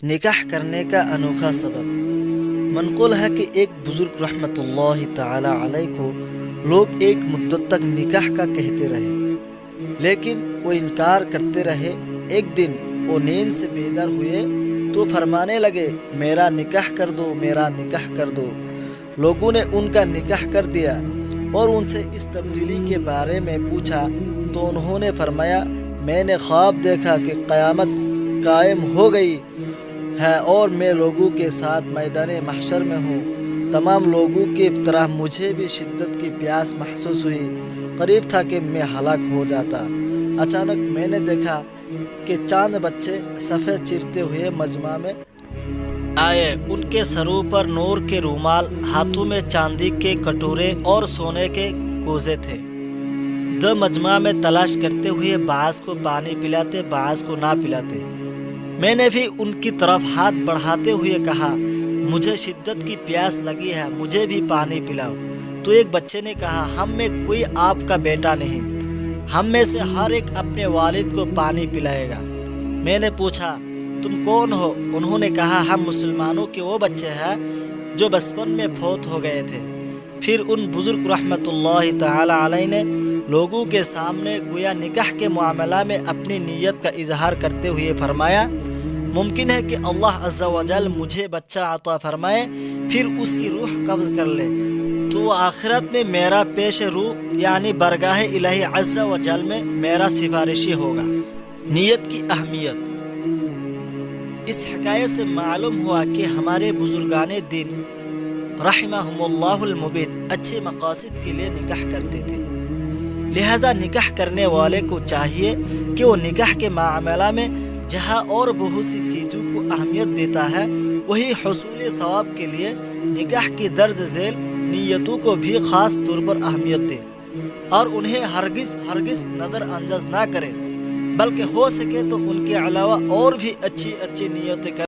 نکاح کرنے کا انوکھا سبب۔ منقول ہے کہ ایک بزرگ رحمۃ اللہ تعالی علیہ کو لوگ ایک مدت تک نکاح کا کہتے رہے، لیکن وہ انکار کرتے رہے۔ ایک دن وہ نیند سے بیدار ہوئے تو فرمانے لگے، میرا نکاح کر دو، میرا نکاح کر دو۔ لوگوں نے ان کا نکاح کر دیا اور ان سے اس تبدیلی کے بارے میں پوچھا تو انہوں نے فرمایا، میں نے خواب دیکھا کہ قیامت قائم ہو گئی ہے اور میں لوگوں کے ساتھ میدان محشر میں ہوں۔ تمام لوگوں کی طرح مجھے بھی شدت کی پیاس محسوس ہوئی، قریب تھا کہ میں ہلاک ہو جاتا۔ اچانک میں نے دیکھا کہ چاند بچے سفید چیرتے ہوئے مجمع میں آئے۔ ان کے سروں پر نور کے رومال، ہاتھوں میں چاندی کے کٹورے اور سونے کے کوزے تھے۔ مجمع میں تلاش کرتے ہوئے بعض کو پانی پلاتے، بعض کو نہ پلاتے۔ میں نے بھی ان کی طرف ہاتھ بڑھاتے ہوئے کہا، مجھے شدت کی پیاس لگی ہے، مجھے بھی پانی پلاؤ۔ تو ایک بچے نے کہا، ہم میں کوئی آپ کا بیٹا نہیں، ہم میں سے ہر ایک اپنے والد کو پانی پلائے گا۔ میں نے پوچھا، تم کون ہو؟ انہوں نے کہا، ہم مسلمانوں کے وہ بچے ہیں جو بچپن میں فوت ہو گئے تھے۔ پھر ان بزرگ رحمۃ اللہ تعالی علیہ نے لوگوں کے سامنے گویا نکاح کے معاملہ میں اپنی نیت کا اظہار کرتے ہوئے فرمایا، ممکن ہے کہ اللہ عز و جل مجھے بچہ عطا فرمائے، پھر اس کی روح قبض کر لے تو وہ آخرت میں میرا پیش رو یعنی برگاہ الہی عز و جل میں میرا سفارشی ہوگا۔ نیت کی اہمیت۔ اس حکایت سے معلوم ہوا کہ ہمارے بزرگان دین رحمہم اللہ المبین اچھے مقاصد کے لیے نکاح کرتے تھے، لہذا نکاح کرنے والے کو چاہیے کہ وہ نکاح کے معاملہ میں جہاں اور بہت سی چیزوں کو اہمیت دیتا ہے، وہی حصول ثواب کے لیے نکاح کی درج ذیل نیتوں کو بھی خاص طور پر اہمیت دے اور انہیں ہرگز نظر انداز نہ کرے، بلکہ ہو سکے تو ان کے علاوہ اور بھی اچھی نیتیں کرے۔